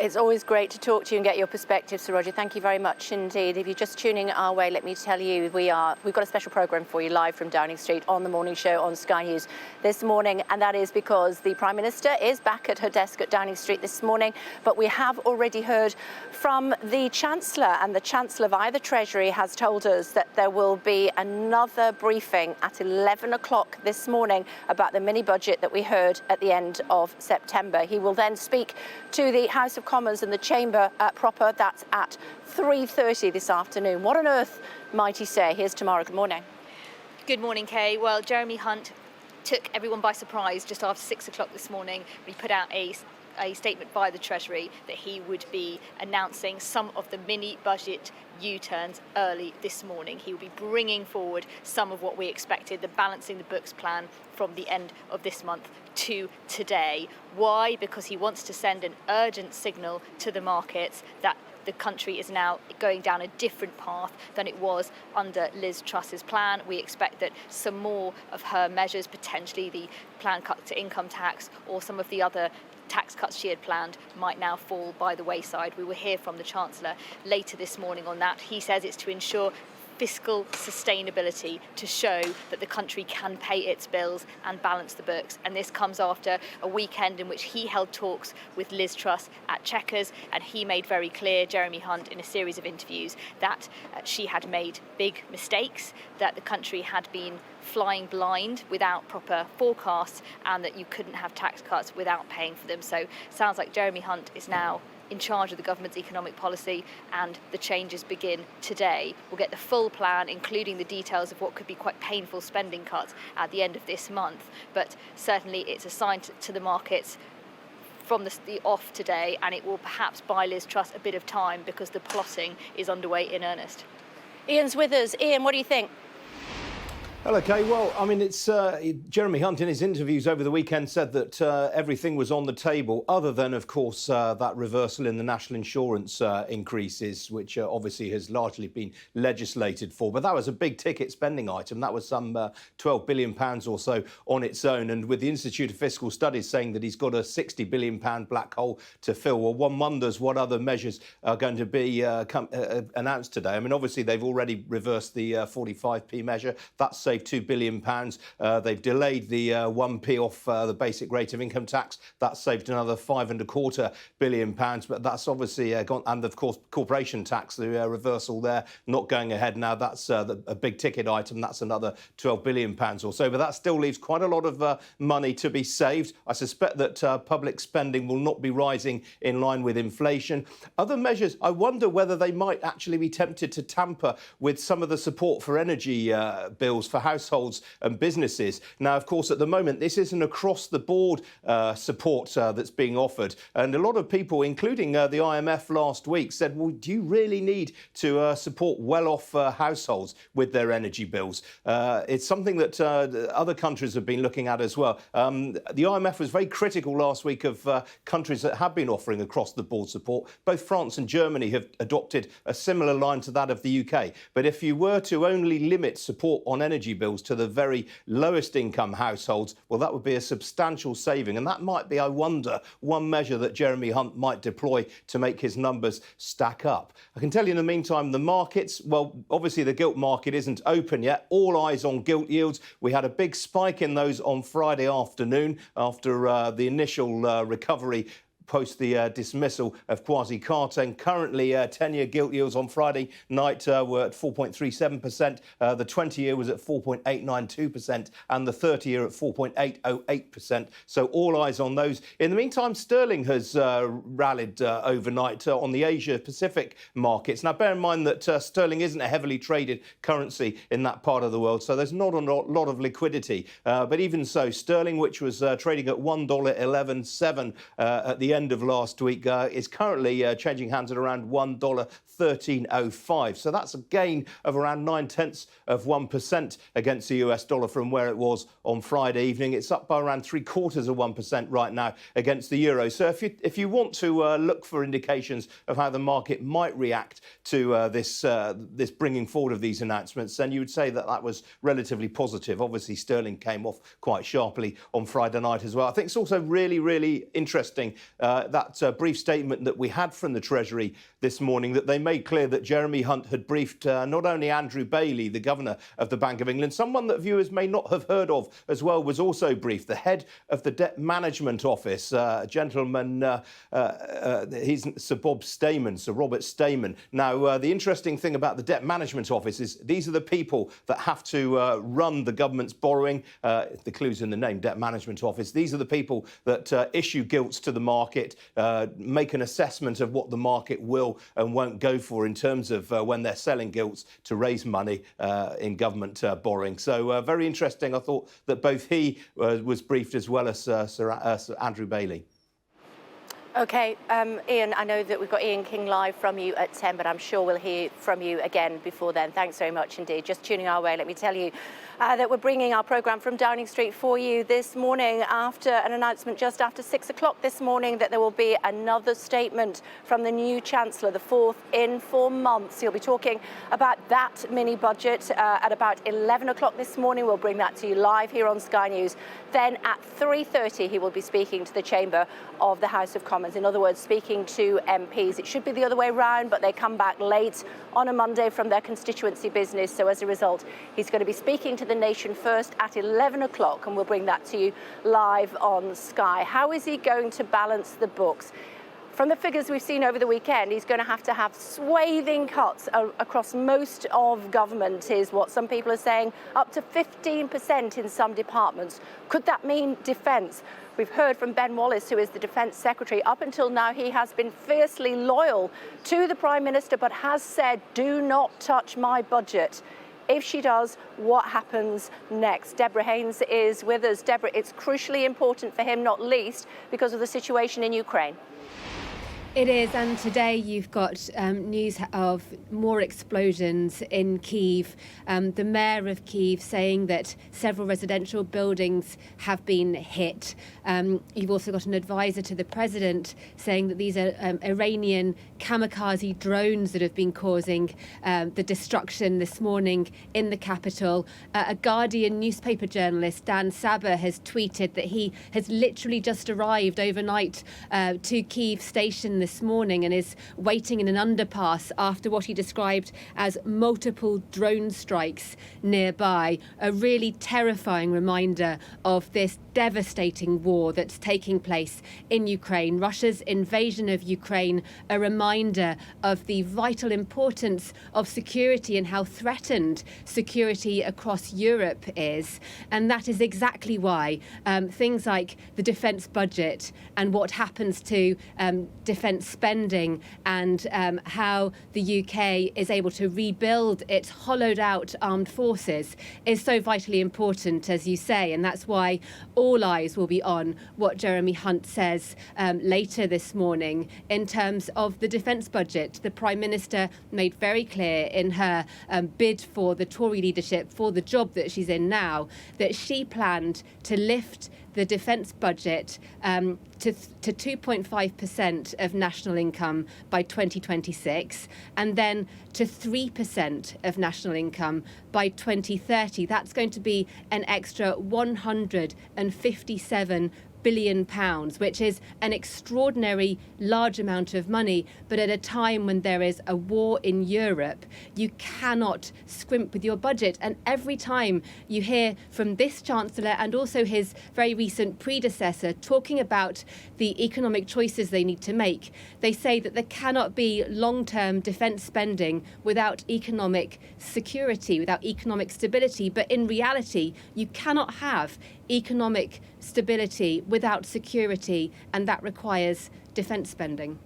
It's always great to talk to you and get your perspective, Sir Roger. Thank you very much indeed. If you're just tuning our way, let me tell you, we've got a special programme for you live from Downing Street on the morning show on Sky News this morning, and that is because the Prime Minister is back at her desk at Downing Street this morning, but we have already heard from the Chancellor, and the Chancellor via the Treasury has told us that there will be another briefing at 11 o'clock this morning about the mini-budget that we heard at the end of September. He will then speak to the House of Commons and the Chamber proper. That's at 3:30 this afternoon. What on earth might he say? Here's Tamara. Good morning. Good morning, Kay. Well, Jeremy Hunt took everyone by surprise just after 6 o'clock this morning. We put out a statement by the Treasury that he would be announcing some of the mini-budget U-turns early this morning. He will be bringing forward some of what we expected, the balancing the books plan from the end of this month to today. Why? Because he wants to send an urgent signal to the markets that the country is now going down a different path than it was under Liz Truss's plan. We expect that some more of her measures, potentially the planned cut to income tax or some of the other tax cuts she had planned, might now fall by the wayside. We will hear from the Chancellor later this morning on that. He says it's to ensure fiscal sustainability to show that the country can pay its bills and balance the books. And this comes after a weekend in which he held talks with Liz Truss at Chequers, and he made very clear, Jeremy Hunt, in a series of interviews, that she had made big mistakes, that the country had been flying blind without proper forecasts, and that you couldn't have tax cuts without paying for them. So sounds like Jeremy Hunt is now in charge of the government's economic policy, and the changes begin today. We'll get the full plan, including the details of what could be quite painful spending cuts at the end of this month. But certainly it's a sign to the markets from the off today, and it will perhaps buy Liz Truss a bit of time because the plotting is underway in earnest. Ian's with us. Ian, what do you think? Hello, Kay. Well, I mean, it's Jeremy Hunt in his interviews over the weekend said that everything was on the table, other than, of course, that reversal in the national insurance increases, which obviously has largely been legislated for. But that was a big ticket spending item. That was some £12 billion or so on its own. And with the Institute of Fiscal Studies saying that he's got a £60 billion black hole to fill, well, one wonders what other measures are going to be announced today. I mean, obviously, they've already reversed the 45p measure. That's saved £2 billion. They've delayed the 1p off the basic rate of income tax. That saved another £5.25 billion. But that's obviously gone. And of course, corporation tax, the reversal there, not going ahead now. That's a big ticket item. That's another £12 billion or so. But that still leaves quite a lot of money to be saved. I suspect that public spending will not be rising in line with inflation. Other measures, I wonder whether they might actually be tempted to tamper with some of the support for energy bills for households and businesses. Now, of course, at the moment, this isn't across-the-board support that's being offered. And a lot of people, including the IMF last week, said, well, do you really need to support well-off households with their energy bills? It's something that other countries have been looking at as well. The IMF was very critical last week of countries that have been offering across-the-board support. Both France and Germany have adopted a similar line to that of the UK. But if you were to only limit support on energy bills to the very lowest income households, well, that would be a substantial saving. And that might be, I wonder, one measure that Jeremy Hunt might deploy to make his numbers stack up. I can tell you in the meantime, the markets, well, obviously the gilt market isn't open yet. All eyes on gilt yields. We had a big spike in those on Friday afternoon after the initial recovery post the dismissal of Kwasi Kwarteng. Currently, 10-year gilt yields on Friday night were at 4.37%. The 20-year was at 4.892%, and the 30-year at 4.808%. So all eyes on those. In the meantime, sterling has rallied overnight on the Asia-Pacific markets. Now, bear in mind that sterling isn't a heavily traded currency in that part of the world, so there's not a lot of liquidity. But even so, sterling, which was trading at $1.117 at the end of last week, is currently changing hands at around $1.1305. So that's a gain of around 0.9% against the US dollar from where it was on Friday evening. It's up by around 0.75% right now against the euro. So if you want to look for indications of how the market might react to this bringing forward of these announcements, then you would say that that was relatively positive. Obviously, sterling came off quite sharply on Friday night as well. I think it's also really, really interesting that brief statement that we had from the Treasury this morning, that they made clear that Jeremy Hunt had briefed not only Andrew Bailey, the Governor of the Bank of England, someone that viewers may not have heard of as well, was also briefed, the head of the Debt Management Office, a gentleman, he's Sir Robert Stamen. Now, the interesting thing about the Debt Management Office is these are the people that have to run the government's borrowing. The clue's in the name, Debt Management Office. These are the people that issue gilts to the market, make an assessment of what the market will and won't go for in terms of when they're selling gilts to raise money in government borrowing. So very interesting. I thought that both he was briefed as well as Sir Andrew Bailey. OK, Ian, I know that we've got Ian King live from you at 10, but I'm sure we'll hear from you again before then. Thanks very much indeed. Just tuning our way, let me tell you that we're bringing our programme from Downing Street for you this morning after an announcement just after 6 o'clock this morning that there will be another statement from the new Chancellor, the fourth in 4 months. He'll be talking about that mini budget at about 11 o'clock this morning. We'll bring that to you live here on Sky News. Then at 3:30, he will be speaking to the Chamber of the House of Commons. departments, in other words, speaking to MPs. It should be the other way round, but they come back late on a Monday from their constituency business. So as a result, he's going to be speaking to the nation first at 11 o'clock, and we'll bring that to you live on Sky. How is he going to balance the books? From the figures we've seen over the weekend, he's going to have swathing cuts across most of government, is what some people are saying, up to 15% in some departments. Could that mean defence? We've heard from Ben Wallace, who is the Defence Secretary. Up until now, he has been fiercely loyal to the Prime Minister, but has said, do not touch my budget. If she does, what happens next? Deborah Haynes is with us. Deborah, it's crucially important for him, not least because of the situation in Ukraine. It is, and today you've got news of more explosions in Kyiv. The mayor of Kyiv saying that several residential buildings have been hit. You've also got an advisor to the president saying that these are Iranian kamikaze drones that have been causing the destruction this morning in the capital. A Guardian newspaper journalist, Dan Saber, has tweeted that he has literally just arrived overnight to Kyiv station this morning and is waiting in an underpass after what he described as multiple drone strikes nearby. A really terrifying reminder of this devastating war that's taking place in Ukraine. Russia's invasion of Ukraine, a reminder of the vital importance of security and how threatened security across Europe is. And that is exactly why things like the defence budget and what happens to defence spending and how the UK is able to rebuild its hollowed out armed forces is so vitally important, as you say. And that's why all eyes will be on what Jeremy Hunt says later this morning in terms of the defence budget. The Prime Minister made very clear in her bid for the Tory leadership for the job that she's in now that she planned to lift the defence budget to 2.5% of national income by 2026 and then to 3% of national income by 2030. That's going to be an extra £157 billion, which is an extraordinary large amount of money. But at a time when there is a war in Europe, you cannot scrimp with your budget. And every time you hear from this Chancellor and also his very recent predecessor talking about the economic choices they need to make, they say that there cannot be long-term defence spending without economic security, without economic stability. But in reality, you cannot have economic stability without security, and that requires defence spending.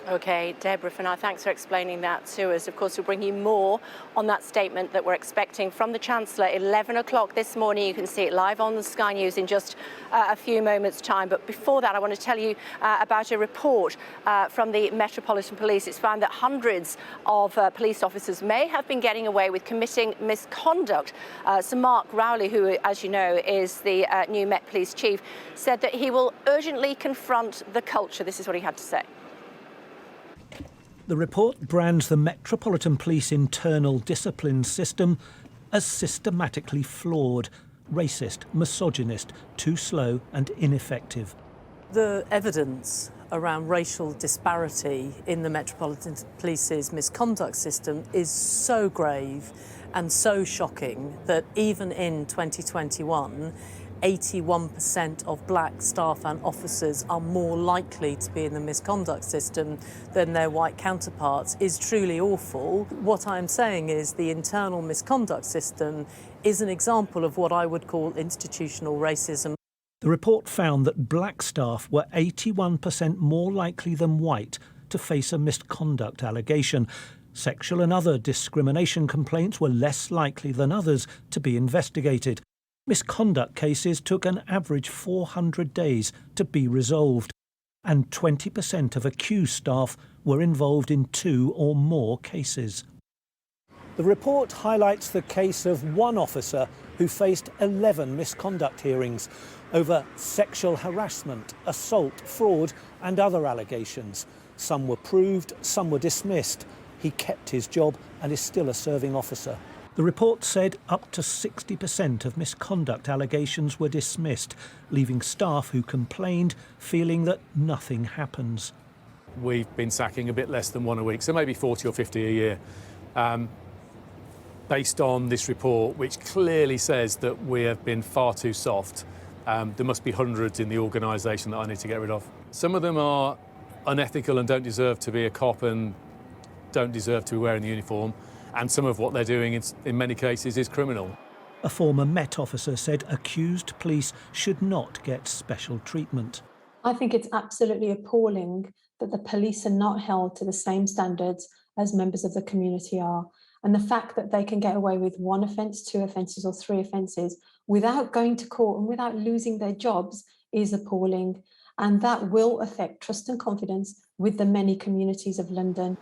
OK, Deborah, for now, thanks for explaining that to us. Of course, we'll bring you more on that statement that we're expecting from the Chancellor, 11 o'clock this morning. You can see it live on the Sky News in just a few moments' time. But before that, I want to tell you about a report from the Metropolitan Police. It's found that hundreds of police officers may have been getting away with committing misconduct. So Mark Rowley, who, as you know, is the new Met Police Chief, said that he will urgently confront the culture. This is what he had to say. The report brands the Metropolitan Police internal discipline system as systematically flawed, racist, misogynist, too slow and ineffective. The evidence around racial disparity in the Metropolitan Police's misconduct system is so grave and so shocking that even in 2021, 81% of black staff and officers are more likely to be in the misconduct system than their white counterparts is truly awful. What I'm saying is the internal misconduct system is an example of what I would call institutional racism. The report found that black staff were 81% more likely than white to face a misconduct allegation. Sexual and other discrimination complaints were less likely than others to be investigated. Misconduct cases took an average 400 days to be resolved, and 20% of accused staff were involved in 2 or more cases. The report highlights the case of one officer who faced 11 misconduct hearings over sexual harassment, assault, fraud and other allegations. Some were proved, some were dismissed. He kept his job and is still a serving officer. The The report said up to 60% of misconduct allegations were dismissed, leaving staff who complained feeling that nothing happens. We've been sacking a bit less than one a week, so maybe 40 or 50 a year, based on this report, which clearly says that we have been far too soft. There must be hundreds in the organisation that I need to get rid of. Some of them are unethical and don't deserve to be a cop and don't deserve to be wearing the uniform. And some of what they're doing in many cases is criminal. A former Met officer said accused police should not get special treatment. I think it's absolutely appalling that the police are not held to the same standards as members of the community are. And the fact that they can get away with one offence, two offences or three offences without going to court and without losing their jobs is appalling. And that will affect trust and confidence with the many communities of London.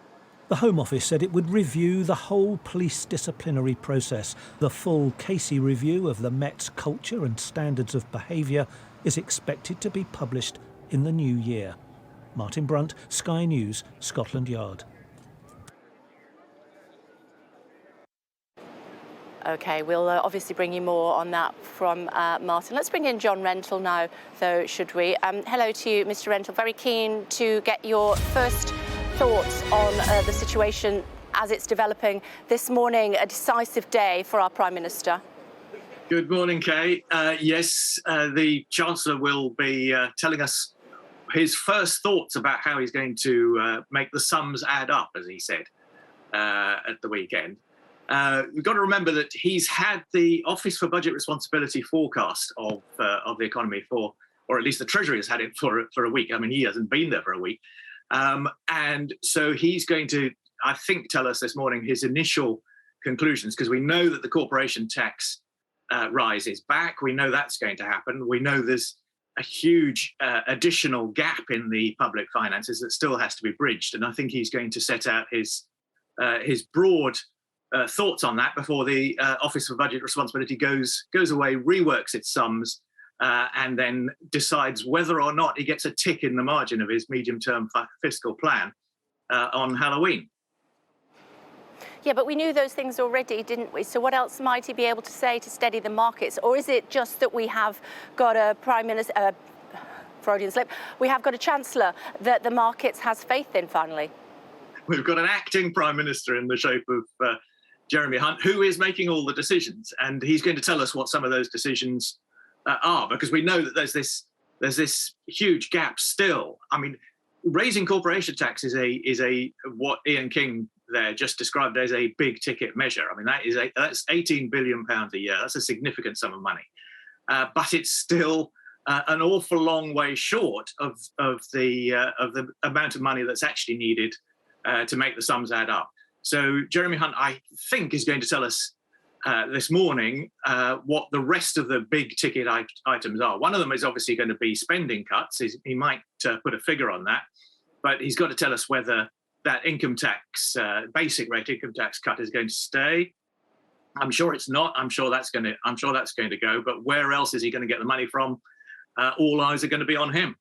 The Home Office said it would review the whole police disciplinary process. The full Casey review of the Met's culture and standards of behaviour is expected to be published in the new year. Martin Brunt, Sky News, Scotland Yard. OK, we'll obviously bring you more on that from Martin. Let's bring in John Rentoul now, though, should we? Hello to you, Mr Rentoul. Very keen to get your first thoughts on the situation as it's developing this morning, a decisive day for our Prime Minister. Good morning, Kay. Yes, the Chancellor will be telling us his first thoughts about how he's going to make the sums add up, as he said at the weekend. We've got to remember that he's had the Office for Budget Responsibility forecast of the economy for, or at least the Treasury has had it for a week. I mean, he hasn't been there for a week. And so he's going to, I think, tell us this morning his initial conclusions, because we know that the corporation tax rise is back. We know that's going to happen. We know there's a huge additional gap in the public finances that still has to be bridged. And I think he's going to set out his broad thoughts on that before the Office for Budget Responsibility goes away, reworks its sums, and then decides whether or not he gets a tick in the margin of his medium-term fiscal plan on Halloween. Yeah, but we knew those things already, didn't we? So what else might he be able to say to steady the markets? Or is it just that we have got a Prime Minister, Freudian slip, we have got a Chancellor that the markets has faith in finally? We've got an acting Prime Minister in the shape of Jeremy Hunt, who is making all the decisions. And he's going to tell us what some of those decisions are, because we know that there's this huge gap still. I mean, raising corporation tax is a what Ian King there just described as a big ticket measure. I mean, that's £18 billion a year. That's a significant sum of money, but it's still an awful long way short of the amount of money that's actually needed to make the sums add up. So Jeremy Hunt, I think, is going to tell us this morning what the rest of the big ticket items are. One of them is obviously going to be spending cuts. He might put a figure on that, but he's got to tell us whether that income tax, basic rate income tax cut is going to stay. I'm sure it's not. I'm sure that's going to go. But where else is he going to get the money from? All eyes are going to be on him.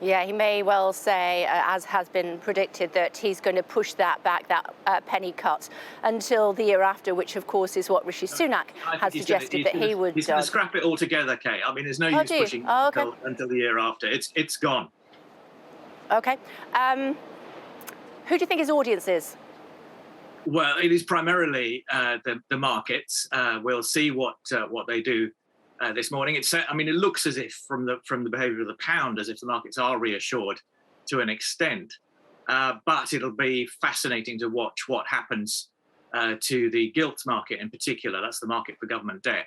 Yeah, he may well say, as has been predicted, that he's going to push that back, that penny cut, until the year after, which, of course, is what Rishi Sunak has suggested that he would do. He's going to scrap it all together, Kay. I mean, there's no use pushing until the year after. It's gone. OK. Who do you think his audience is? Well, it is primarily the markets. We'll see what they do this morning. It looks as if from the behaviour of the pound, as if the markets are reassured to an extent. But it'll be fascinating to watch what happens to the gilt market in particular. That's the market for government debt.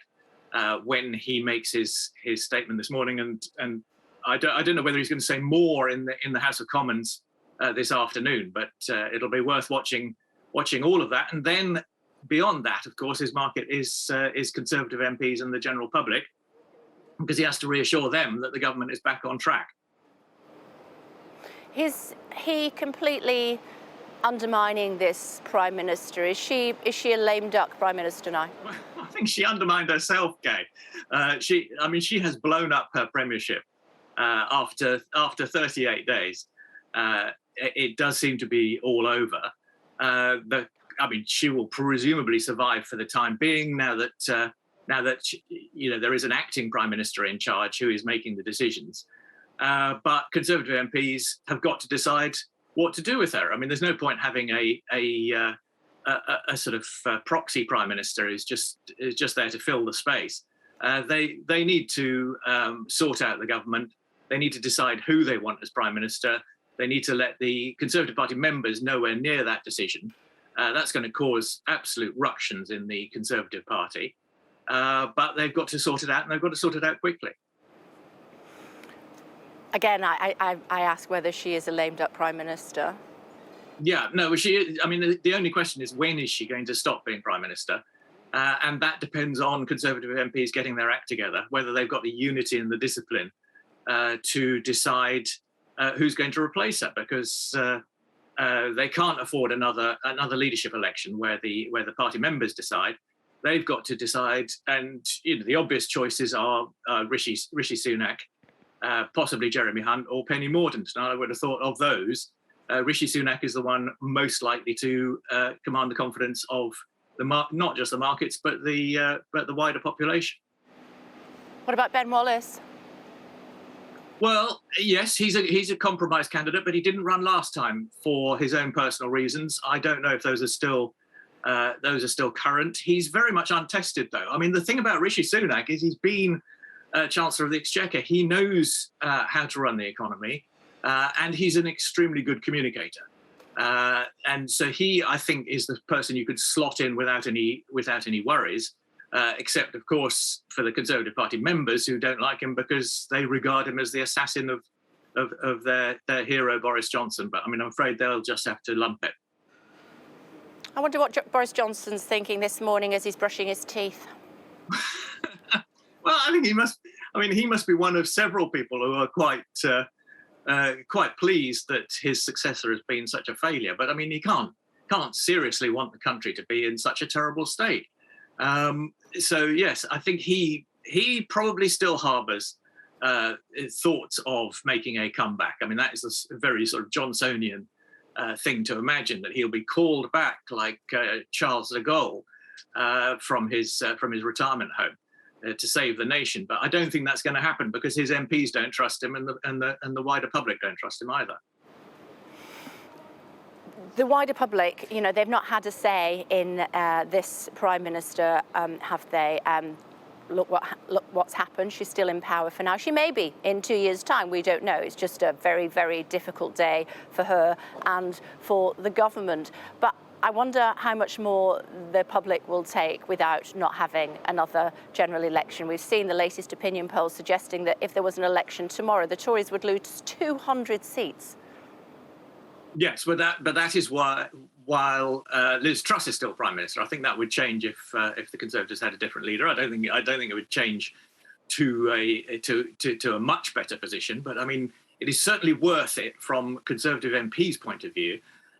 When he makes his statement this morning, and I don't know whether he's going to say more in the House of Commons this afternoon, but it'll be worth watching all of that. And then beyond that, of course, his market is Conservative MPs and the general public, because he has to reassure them that the government is back on track. Is he completely undermining this Prime Minister? Is she a lame duck Prime Minister now? I think she undermined herself, Kay. She has blown up her premiership after 38 days. It does seem to be all over. The I mean, she will presumably survive for the time being now that there is an acting prime minister in charge who is making the decisions. But Conservative MPs have got to decide what to do with her. I mean, there's no point having a sort of proxy prime minister who's just there to fill the space. They need to sort out the government. They need to decide who they want as prime minister. They need to let the Conservative Party members nowhere near that decision. That's going to cause absolute ructions in the Conservative Party. But they've got to sort it out, and they've got to sort it out quickly. Again, I ask whether she is a lame-duck prime minister. Yeah, no, she. I mean, the only question is, when is she going to stop being prime minister? And that depends on Conservative MPs getting their act together, whether they've got the unity and the discipline to decide who's going to replace her, because they can't afford another leadership election where the party members decide. They've got to decide, and the obvious choices are Rishi Sunak, possibly Jeremy Hunt, or Penny Mordaunt. And I would have thought of those. Rishi Sunak is the one most likely to command the confidence of not just the markets, but the wider population. What about Ben Wallace? Well, yes, he's a compromise candidate, but he didn't run last time for his own personal reasons. I don't know if those are still current. He's very much untested, though. I mean, the thing about Rishi Sunak is he's been Chancellor of the Exchequer. He knows how to run the economy, and he's an extremely good communicator. And so he, I think, is the person you could slot in without any worries. Except, of course, for the Conservative Party members who don't like him because they regard him as the assassin of their hero, Boris Johnson. But, I mean, I'm afraid they'll just have to lump it. I wonder what Boris Johnson's thinking this morning as he's brushing his teeth. Well, I think he must be one of several people who are quite pleased that his successor has been such a failure. But, I mean, he can't seriously want the country to be in such a terrible state. So yes, I think he probably still harbours thoughts of making a comeback. I mean, that is a very sort of Johnsonian thing to imagine, that he'll be called back like Charles de Gaulle from his retirement home to save the nation. But I don't think that's going to happen because his MPs don't trust him, and the wider public don't trust him either. The wider public, they've not had a say in this Prime Minister, have they? Look what's happened. She's still in power for now. She may be in 2 years' time. We don't know. It's just a very, very difficult day for her and for the government. But I wonder how much more the public will take without not having another general election. We've seen the latest opinion polls suggesting that if there was an election tomorrow, the Tories would lose 200 seats. Yes, but that is why, while Liz Truss is still Prime Minister, I think that would change if the Conservatives had a different leader. I don't think it would change to a much better position. But I mean, it is certainly worth it from Conservative MPs' point of view.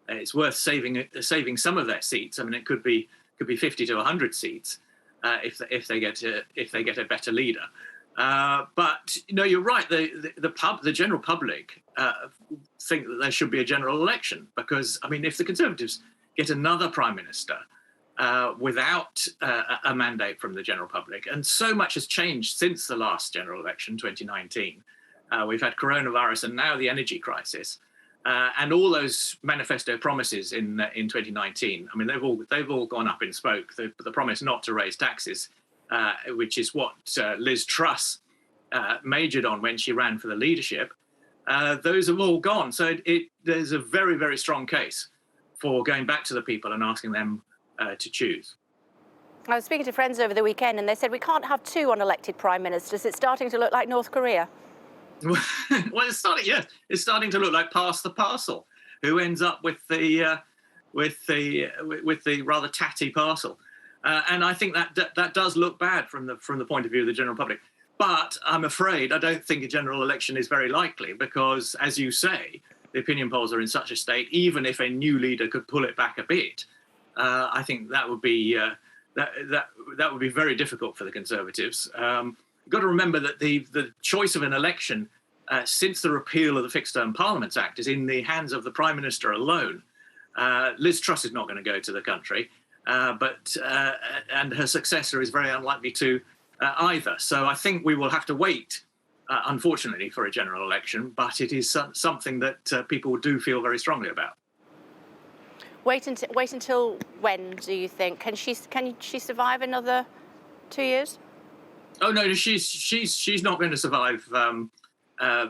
It's worth saving some of their seats. I mean, it could be 50 to 100 seats if they get a better leader. But you're right. The general public think that there should be a general election because, I mean, if the Conservatives get another Prime Minister without a mandate from the general public, and so much has changed since the last general election, 2019. We've had coronavirus and now the energy crisis, and all those manifesto promises in 2019. I mean, they've all gone up in smoke. The promise not to raise taxes, which is what Liz Truss majored on when she ran for the leadership, those have all gone. So there's a very, very strong case for going back to the people and asking them to choose. I was speaking to friends over the weekend and they said we can't have two unelected prime ministers. It's starting to look like North Korea. Well, it's starting to look like pass the parcel. Who ends up with the rather tatty parcel? And I think that does look bad from the point of view of the general public. But I'm afraid I don't think a general election is very likely because, as you say, the opinion polls are in such a state. Even if a new leader could pull it back a bit, I think that would be that would be very difficult for the Conservatives. You've got to remember that the choice of an election since the repeal of the Fixed Term Parliaments Act is in the hands of the Prime Minister alone. Liz Truss is not going to go to the country, and her successor is very unlikely to either. So I think we will have to wait, unfortunately, for a general election, but it is something that people do feel very strongly about. Wait until when, do you think? Can she survive another 2 years? Oh no, she's not going to survive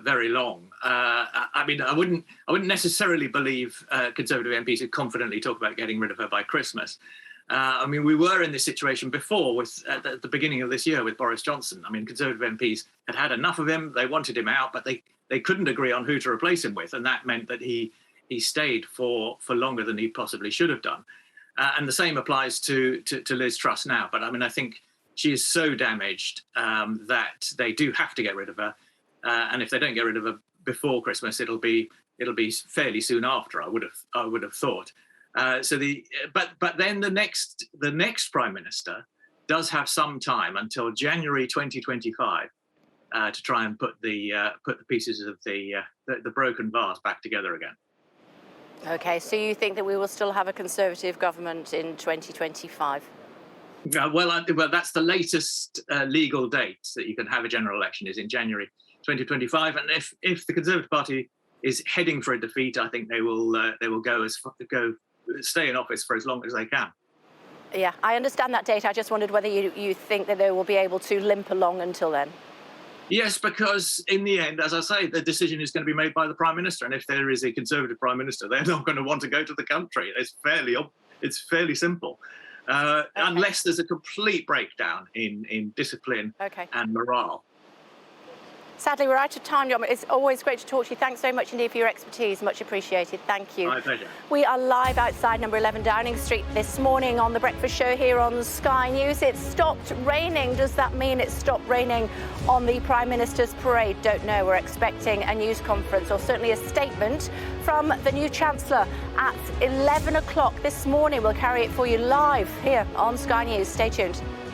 very long. I mean, I wouldn't necessarily believe Conservative MPs who confidently talk about getting rid of her by Christmas. I mean, we were in this situation before with at the beginning of this year with Boris Johnson. I mean, Conservative MPs had enough of him. They wanted him out, but they couldn't agree on who to replace him with, and that meant that he stayed for longer than he possibly should have done. And the same applies to Liz Truss now. But I mean, I think she is so damaged that they do have to get rid of her. And if they don't get rid of her before Christmas, it'll be fairly soon after. I would have thought. But then the next Prime Minister does have some time until January 2025 to try and put the pieces of the broken vase back together again. Okay, so you think that we will still have a Conservative government in 2025? Well, that's the latest legal date that you can have a general election is in January 2025, and if the Conservative Party is heading for a defeat, I think they will stay in office for as long as they can. Yeah, I understand that date. I just wondered whether you think that they will be able to limp along until then. Yes, because in the end, as I say, the decision is going to be made by the Prime Minister, and if there is a Conservative Prime Minister, they're not going to want to go to the country. It's fairly simple. Okay. Unless there's a complete breakdown in discipline and morale. Sadly, we're out of time, John. It's always great to talk to you. Thanks so much indeed for your expertise. Much appreciated. Thank you. My pleasure. We are live outside number 11 Downing Street this morning on The Breakfast Show here on Sky News. It stopped raining. Does that mean it stopped raining on the Prime Minister's parade? Don't know. We're expecting a news conference or certainly a statement from the new Chancellor at 11 o'clock this morning. We'll carry it for you live here on Sky News. Stay tuned.